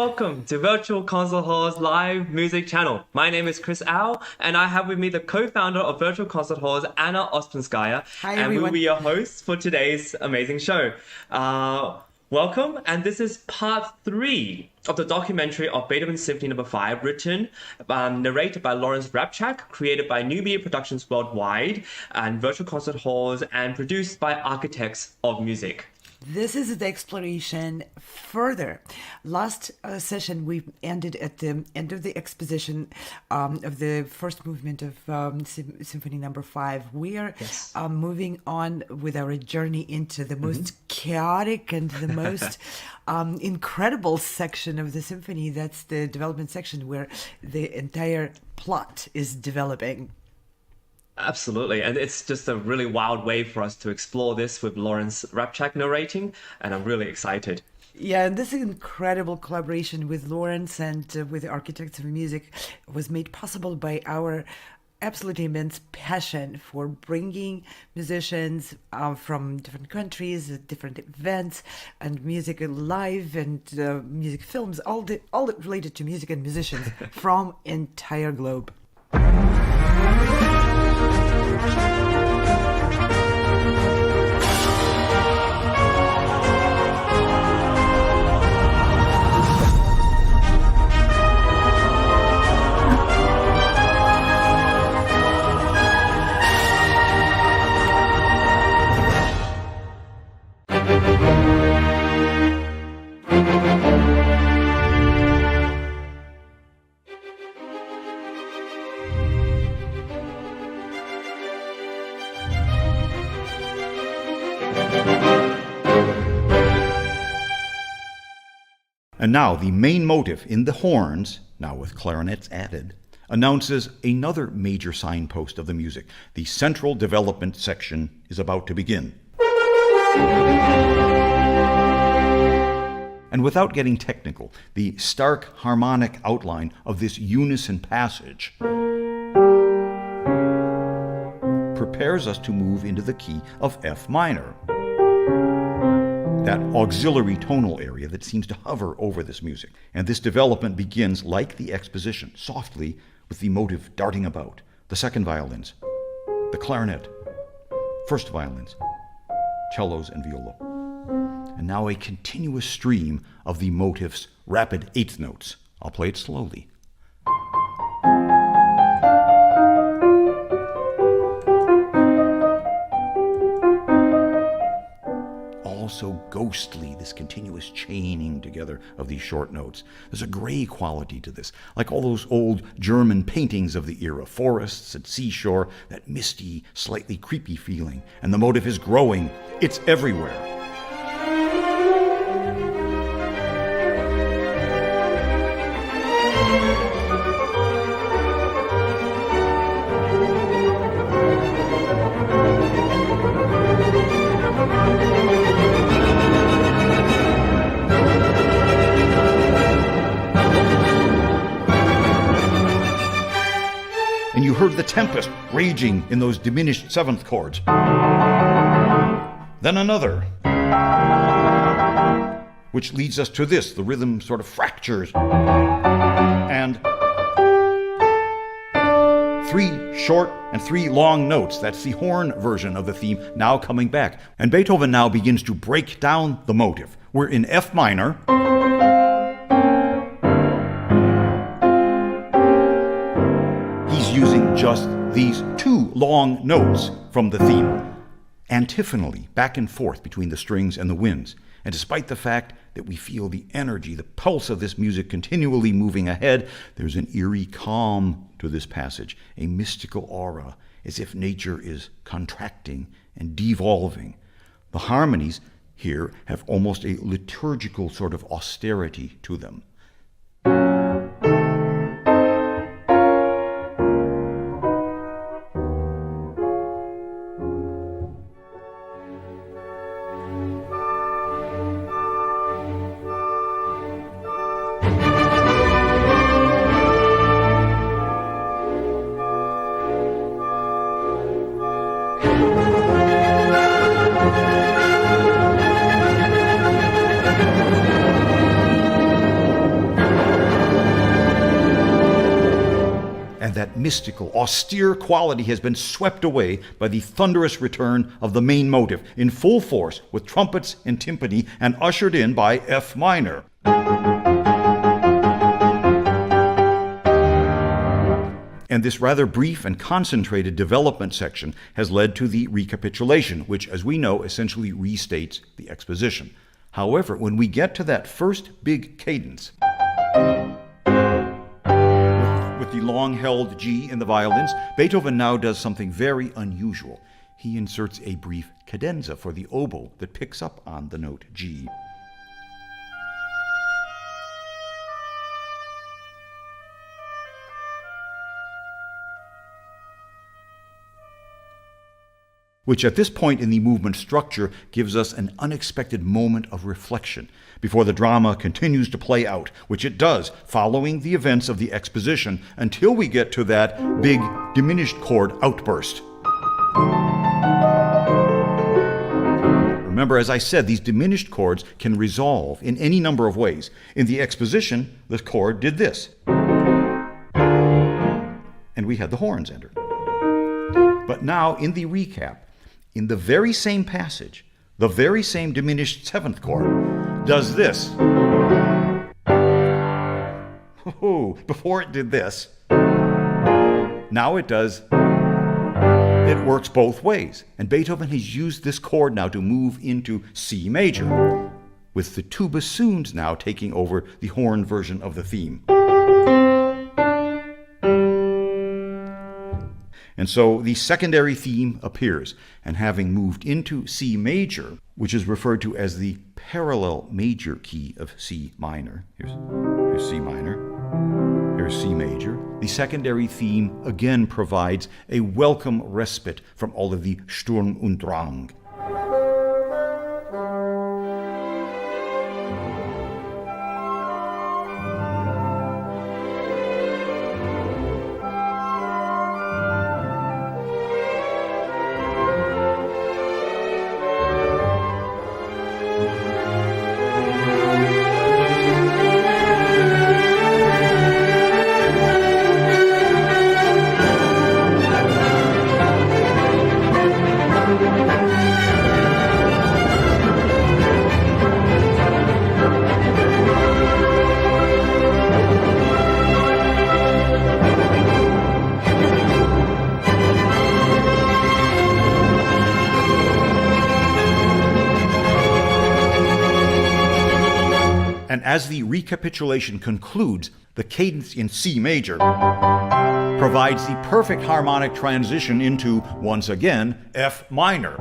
welcome to Virtual Concert Hall's live music channel. My name is Chris Au, and I have with me the co-founder of Virtual Concert Halls, Anna Ospenskaya. Hi, and everyone. we will be your hosts for today's amazing show. Welcome, and this is part 3 of the documentary of Beethoven Symphony No. 5, written, narrated by Lawrence Rapchak, created by New Media Productions Worldwide and Virtual Concert Halls, and produced by Architects of Music. This is the exploration further. Last session, we ended at the end of the exposition of the first movement of Symphony No. 5. We are moving on with our journey into the most chaotic and the most incredible section of the symphony. That's the development section where the entire plot is developing. Absolutely, and it's just a really wild way for us to explore this with Lawrence Rapchak narrating, and I'm really excited. Yeah, and this incredible collaboration with Lawrence and with the Architects of Music was made possible by our absolutely immense passion for bringing musicians from different countries, different events, and music live and music films, all related to music and musicians from entire globe. And now the main motive in the horns, now with clarinets added, announces another major signpost of the music. The central development section is about to begin. And without getting technical, the stark harmonic outline of this unison passage prepares us to move into the key of F minor. That auxiliary tonal area that seems to hover over this music. And this development begins, like the exposition, softly with the motive darting about, the second violins, the clarinet, first violins, cellos, and viola. And now a continuous stream of the motif's rapid eighth notes. I'll play it slowly. So ghostly, this continuous chaining together of these short notes. There's a gray quality to this, like all those old German paintings of the era, forests at seashore, that misty, slightly creepy feeling. And the motive is growing. It's everywhere. And you heard the tempest raging in those diminished seventh chords. Then another, which leads us to this. The rhythm sort of fractures. And 3 short and 3 long notes. That's the horn version of the theme now coming back. And Beethoven now begins to break down the motive. We're in F minor. Using just these 2 long notes from the theme, antiphonally, back and forth between the strings and the winds. And despite the fact that we feel the energy, the pulse of this music continually moving ahead, there's an eerie calm to this passage, a mystical aura, as if nature is contracting and devolving. The harmonies here have almost a liturgical sort of austerity to them. that mystical, austere quality has been swept away by the thunderous return of the main motive in full force with trumpets and timpani and ushered in by F minor. And this rather brief and concentrated development section has led to the recapitulation, which, as we know, essentially restates the exposition. However, when we get to that first big cadence, with the long-held G in the violins, Beethoven now does something very unusual. He inserts a brief cadenza for the oboe that picks up on the note G. Which at this point in the movement structure gives us an unexpected moment of reflection before the drama continues to play out, which it does following the events of the exposition until we get to that big diminished chord outburst. Remember, as I said, these diminished chords can resolve in any number of ways. In the exposition, the chord did this. And we had the horns enter. But now in the recap, in the very same passage, the very same diminished seventh chord does this. Oh, before it did this, now it does. It works both ways. And Beethoven has used this chord now to move into C major, with the two bassoons now taking over the horn version of the theme. And so the secondary theme appears, and having moved into C major, which is referred to as the parallel major key of C minor. Here's C minor, here's C major. The secondary theme again provides a welcome respite from all of the Sturm und Drang. And as the recapitulation concludes, the cadence in C major provides the perfect harmonic transition into, once again, F minor.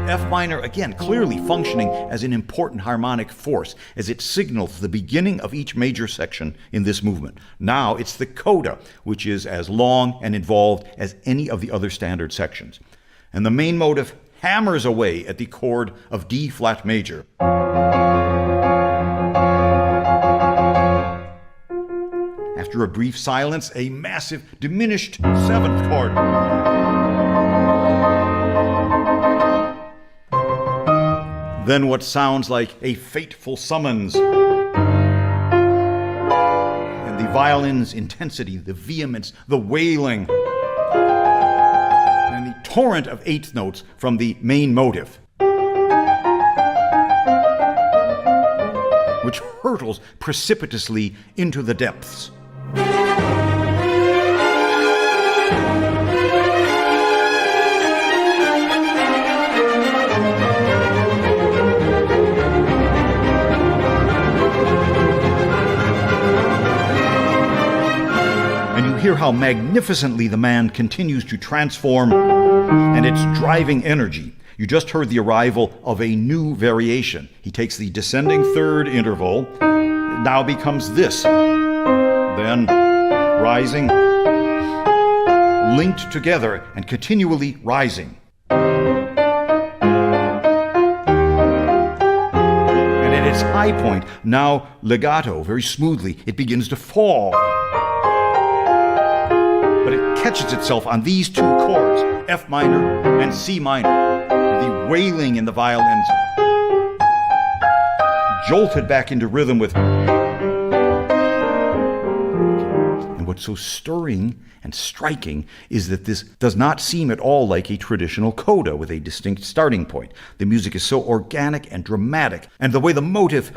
F minor, again, clearly functioning as an important harmonic force as it signals the beginning of each major section in this movement. Now it's the coda, which is as long and involved as any of the other standard sections. And the main motive hammers away at the chord of D flat major. After a brief silence, a massive diminished seventh chord. Then what sounds like a fateful summons. And the violin's intensity, the vehemence, the wailing, and the torrent of eighth notes from the main motive, which hurtles precipitously into the depths. Hear how magnificently the man continues to transform and its driving energy. You just heard the arrival of a new variation. He takes the descending third interval, it now becomes this, then rising, linked together and continually rising. And at its high point, now legato, very smoothly, it begins to fall. But it catches itself on these two chords, F minor and C minor, the wailing in the violins, jolted back into rhythm with... And what's so stirring and striking is that this does not seem at all like a traditional coda with a distinct starting point. The music is so organic and dramatic, and the way the motive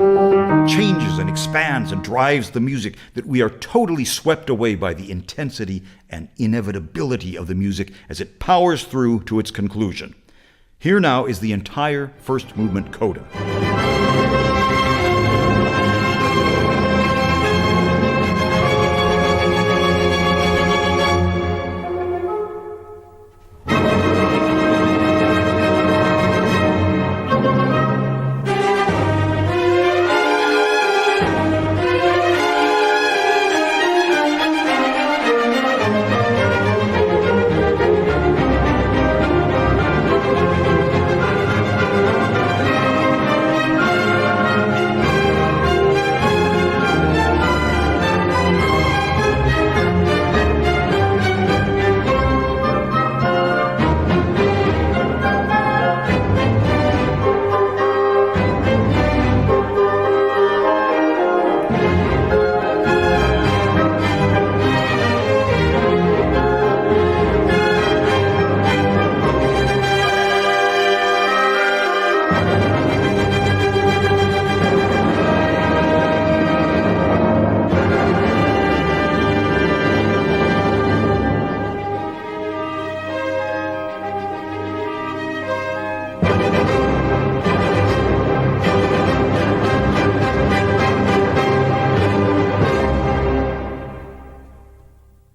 changes and expands and drives the music, that we are totally swept away by the intensity and inevitability of the music as it powers through to its conclusion. Here now is the entire first movement coda.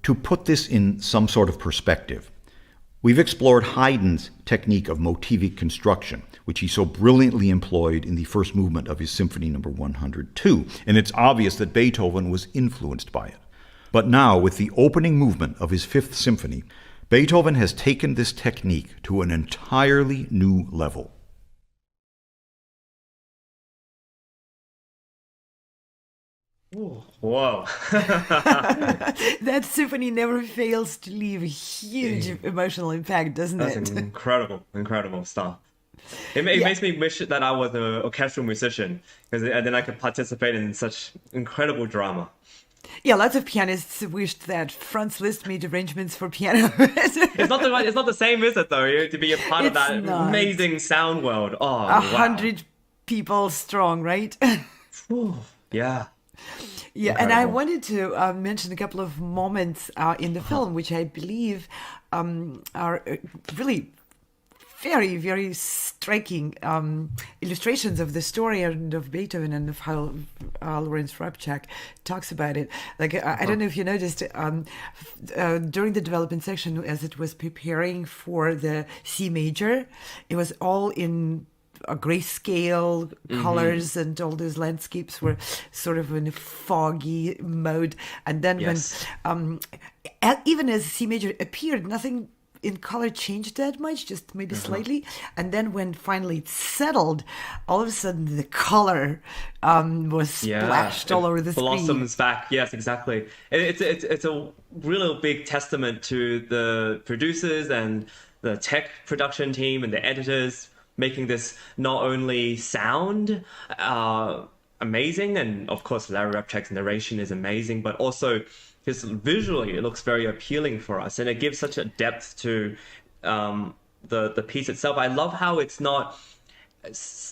To put this in some sort of perspective, we've explored Haydn's technique of motivic construction, which he so brilliantly employed in the first movement of his Symphony No. 102, and it's obvious that Beethoven was influenced by it. But now, with the opening movement of his Fifth Symphony, Beethoven has taken this technique to an entirely new level. Ooh, whoa. That symphony never fails to leave a huge emotional impact, doesn't That's it? incredible stuff. It makes me wish that I was an orchestral musician, because then I could participate in such incredible drama. Yeah, lots of pianists wished that Franz Liszt made arrangements for piano. It's not the same, is it, though? To be a part of It's that not. amazing sound world. Oh, 100 people strong, right? Wow. Yeah. Yeah, and I Incredible. wanted to mention a couple of moments in the film, which I believe are really very, very striking illustrations of the story and of Beethoven and of how Lawrence Rapchak talks about it. Like, I don't know if you noticed, during the development section, as it was preparing for the C major, it was all in a grayscale colors, and all those landscapes were sort of in a foggy mode. And then Yes. when, even as C major appeared, nothing in color changed that much, just maybe slightly. And then when finally it settled, all of a sudden the color was splashed all over the screen. Blossoms back. Yes, exactly. It's a really big testament to the producers and the tech production team and the editors, making this not only sound amazing, and of course Larry Rapchak's narration is amazing, but also just visually it looks very appealing for us, and it gives such a depth to the piece itself. I love how it's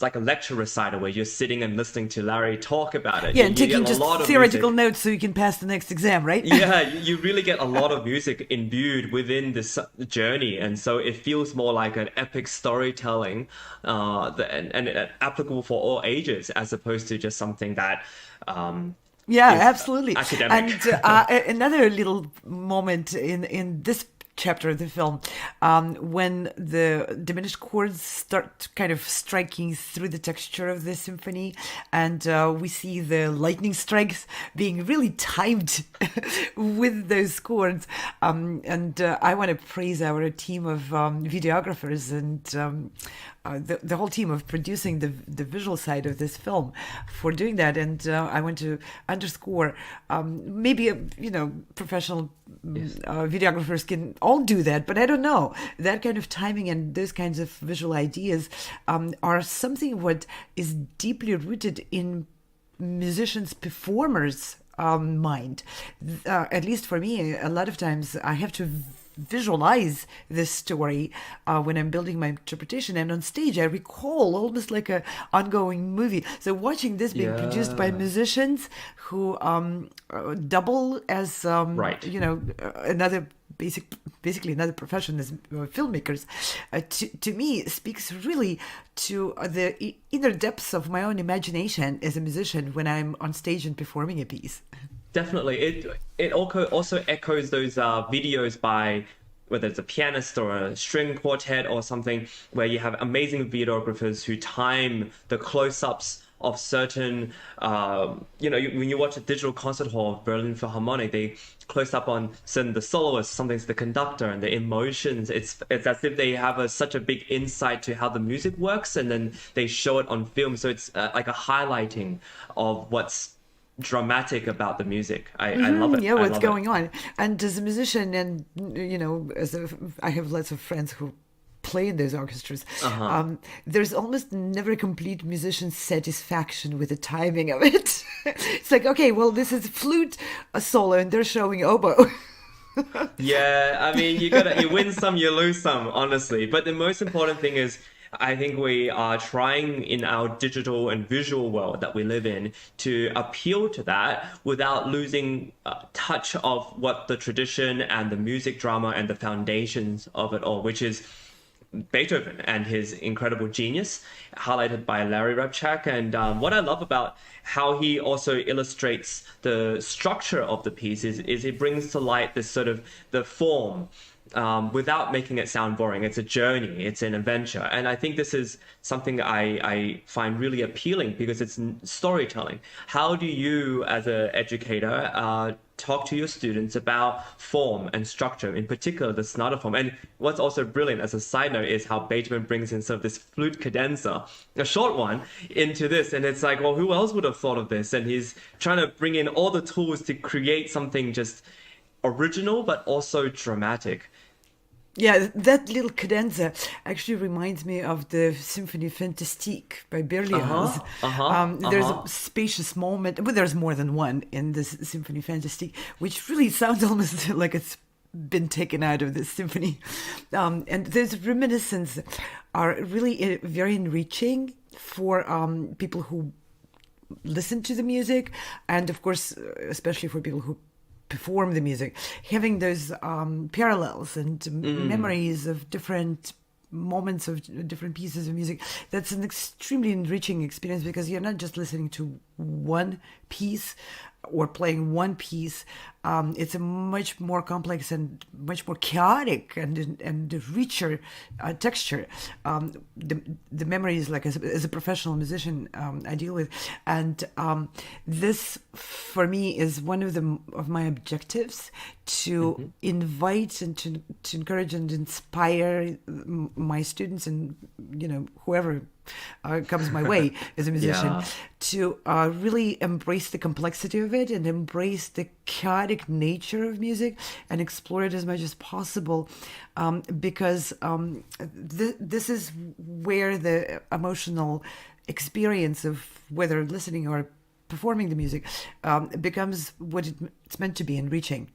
like a lecture recital where you're sitting and listening to Larry talk about it. Yeah, and You get taking a just lot of theoretical music. notes so you can pass the next exam, right? Yeah, you really get a lot of music imbued within this journey, and so it feels more like an epic storytelling, and applicable for all ages, as opposed to just something that Yeah, is absolutely. academic. And another little moment in this chapter of the film, when the diminished chords start kind of striking through the texture of the symphony, and we see the lightning strikes being really timed with those chords. And I want to praise our team of videographers and the whole team of producing the visual side of this film for doing that. And I want to underscore, maybe professional videographers can all do that, but I don't know. That kind of timing and those kinds of visual ideas are something what is deeply rooted in musicians, performers' mind. At least for me, a lot of times I have to visualize this story when I'm building my interpretation, and on stage I recall almost like a ongoing movie. So watching this being produced by musicians who double as another basically another profession as filmmakers, to me speaks really to the inner depths of my own imagination as a musician when I'm on stage and performing a piece. Definitely. It also echoes those videos by whether it's a pianist or a string quartet or something, where you have amazing videographers who time the close-ups of certain, when you watch a digital concert hall of Berlin Philharmonic, they close up on the soloist, something's the conductor, and the emotions. It's as if they have such a big insight to how the music works, and then they show it on film. So it's like a highlighting of what's dramatic about the music. I love it. Yeah, what's going on. And as a musician, and I have lots of friends who play in those orchestras. There's almost never a complete musician satisfaction with the timing of it. It's like, okay, well, this is flute a solo, and they're showing oboe. Yeah, I mean, you win some, you lose some, honestly. But the most important thing is, I think we are trying in our digital and visual world that we live in to appeal to that without losing touch of what the tradition and the music drama and the foundations of it all, which is Beethoven and his incredible genius, highlighted by Larry Rapchak. And what I love about how he also illustrates the structure of the piece is it brings to light this sort of the form, without making it sound boring. It's a journey, it's an adventure. And I think this is something I find really appealing because it's storytelling. How do you, as an educator, talk to your students about form and structure, in particular the sonata form? And what's also brilliant as a side note is how Beethoven brings in sort of this flute cadenza, a short one, into this. And it's like, well, who else would have thought of this? And he's trying to bring in all the tools to create something just original, but also dramatic. Yeah, that little cadenza actually reminds me of the Symphonie Fantastique by Berlioz. There's a spacious moment, but there's more than one in this Symphonie Fantastique, which really sounds almost like it's been taken out of this symphony. And those reminiscences are really very enriching for people who listen to the music, and of course, especially for people who perform the music, having those parallels and memories of different moments of different pieces of music. That's an extremely enriching experience because you're not just listening to one piece or playing one piece. It's a much more complex and much more chaotic and richer texture. The memories, like as a professional musician, I deal with, and this for me is one of my objectives, to invite and to encourage and inspire my students and whoever comes my way as a musician to really embrace the complexity of it and embrace the chaotic nature of music and explore it as much as possible, because this is where the emotional experience of whether listening or performing the music becomes what it's meant to be, enriching.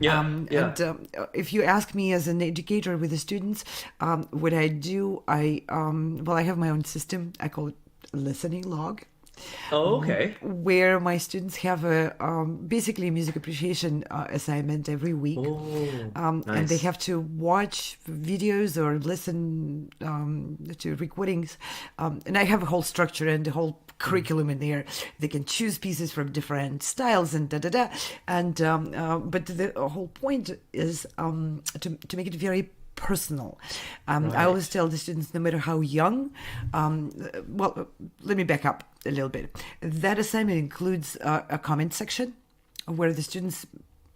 And if you ask me as an educator with the students, what I do, I have my own system. I call it listening log. Oh, okay. Where my students have a basically a music appreciation assignment every week. Nice. And they have to watch videos or listen to recordings. And I have a whole structure and a whole curriculum in there. They can choose pieces from different styles and And but the whole point is to make it very personal. I always tell the students, no matter how young, let me back up a little bit. That assignment includes a comment section where the students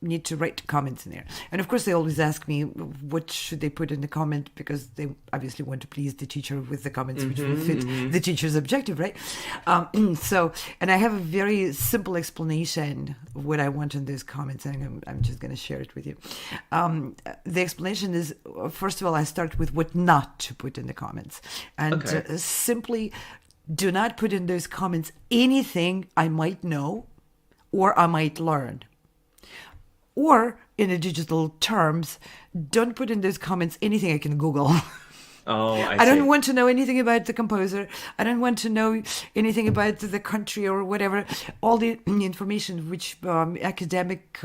need to write comments in there. And of course, they always ask me what should they put in the comment, because they obviously want to please the teacher with the comments which will fit the teacher's objective, right? And I have a very simple explanation of what I want in those comments, and I'm just going to share it with you. The explanation is, first of all, I start with what not to put in the comments, and simply do not put in those comments anything I might know or I might learn. Or, in a digital terms, don't put in those comments anything I can Google. Oh, I see. I don't want to know anything about the composer. I don't want to know anything about the country or whatever. All the information, which academic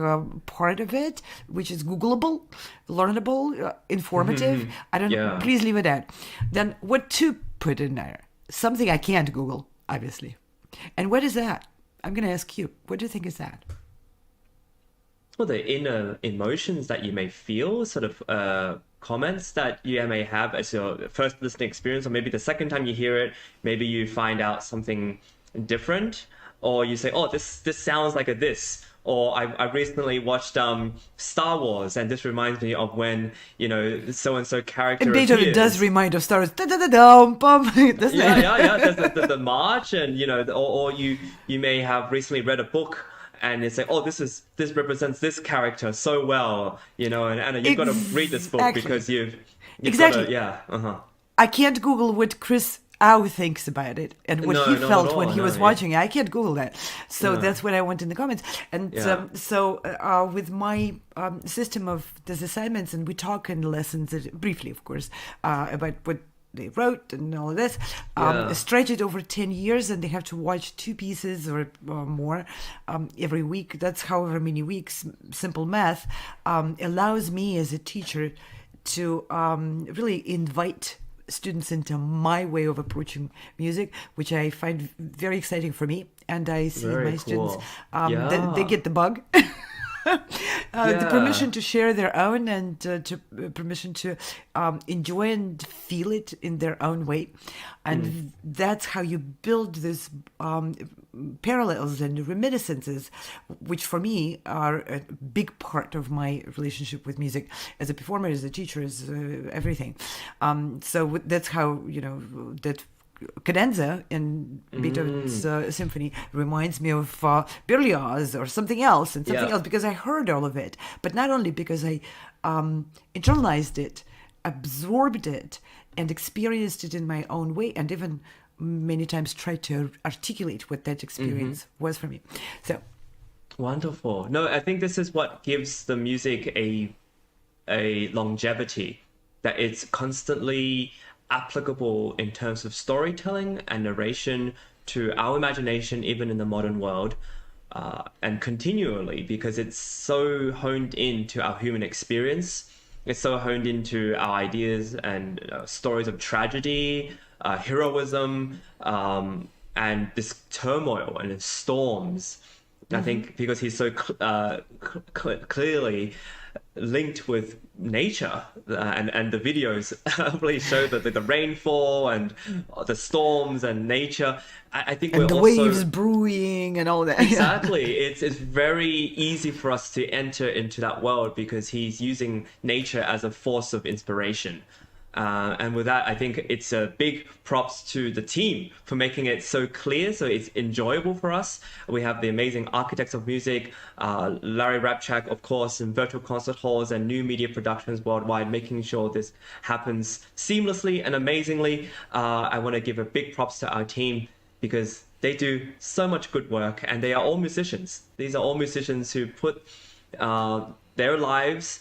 part of it, which is Googleable, learnable, informative. I don't. Please leave it out. Then what to put in there? Something I can't Google, obviously. And what is that? I'm going to ask you. What do you think is that? Well, the inner emotions that you may feel, sort of comments that you may have as your first listening experience, or maybe the second time you hear it, maybe you find out something different, or you say, oh, this sounds like a this. Or I recently watched Star Wars, and this reminds me of when, so-and-so character And Beethoven appears. Does remind of Star Wars. Da-da-da-dum, bum, doesn't it? Yeah. There's the march, and, or you may have recently read a book, and it's like, oh, this represents this character so well, and Anna, you've got to read this book because you've exactly. got to, I can't Google what Chris Au thinks about it and what he felt when he was watching it. I can't Google that. So that's what I want in the comments. And with my system of these assignments, and we talk in lessons, briefly, of course, about what they wrote and all of this, stretch it over 10 years, and they have to watch 2 pieces or more every week. That's however many weeks. Simple math allows me as a teacher to really invite students into my way of approaching music, which I find very exciting for me. And I see my students, they get the bug. The permission to share their own, and permission to enjoy and feel it in their own way. And that's how you build this parallels and reminiscences, which for me are a big part of my relationship with music as a performer, as a teacher, as everything. So that's how, that cadenza in Beethoven's symphony reminds me of Berlioz or something else, and something else, because I heard all of it, but not only because I internalized it, absorbed it, and experienced it in my own way, and even many times tried to articulate what that experience was for me. So wonderful. No, I think this is what gives the music a longevity, that it's constantly applicable in terms of storytelling and narration to our imagination, even in the modern world, and continually, because it's so honed into our human experience. It's so honed into our ideas and stories of tragedy, heroism, and this turmoil and storms. I think because he's so clearly linked with nature, and the videos really show that the rainfall and the storms and nature. I think and we're the also, waves brewing and all that. Exactly. It's very easy for us to enter into that world because he's using nature as a force of inspiration. And with that, I think it's a big props to the team for making it so clear, so it's enjoyable for us. We have the amazing architects of music, Larry Rapchak, of course, in virtual concert halls and new media productions worldwide, making sure this happens seamlessly and amazingly. I want to give a big props to our team because they do so much good work, and they are all musicians. These are all musicians who put their lives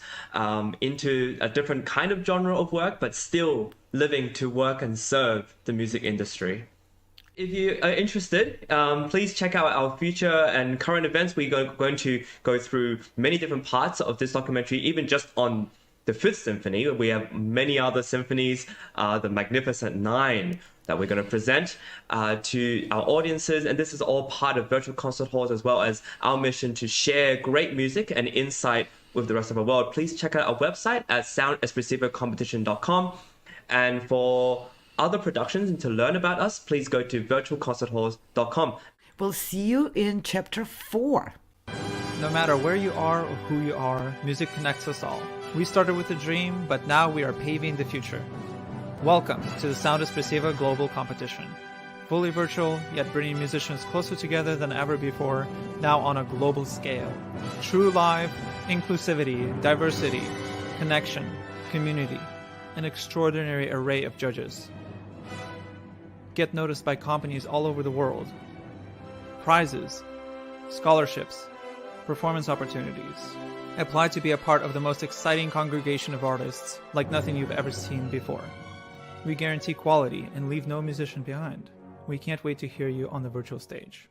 into a different kind of genre of work, but still living to work and serve the music industry. If you are interested, please check out our future and current events. We're going to go through many different parts of this documentary, even just on the Fifth Symphony. We have many other symphonies, the Magnificent Nine, that we're going to present to our audiences. And this is all part of virtual concert halls, as well as our mission to share great music and insight with the rest of the world. Please check out our website at soundexpressivocompetition.com. And for other productions and to learn about us, please go to virtualconcerthalls.com. We'll see you in chapter 4. No matter where you are or who you are, music connects us all. We started with a dream, but now we are paving the future. Welcome to the Sound Expressiva Global Competition. Fully virtual, yet bringing musicians closer together than ever before, now on a global scale. True live, inclusivity, diversity, connection, community, an extraordinary array of judges. Get noticed by companies all over the world. Prizes, scholarships, performance opportunities. Apply to be a part of the most exciting congregation of artists like nothing you've ever seen before. We guarantee quality and leave no musician behind. We can't wait to hear you on the virtual stage.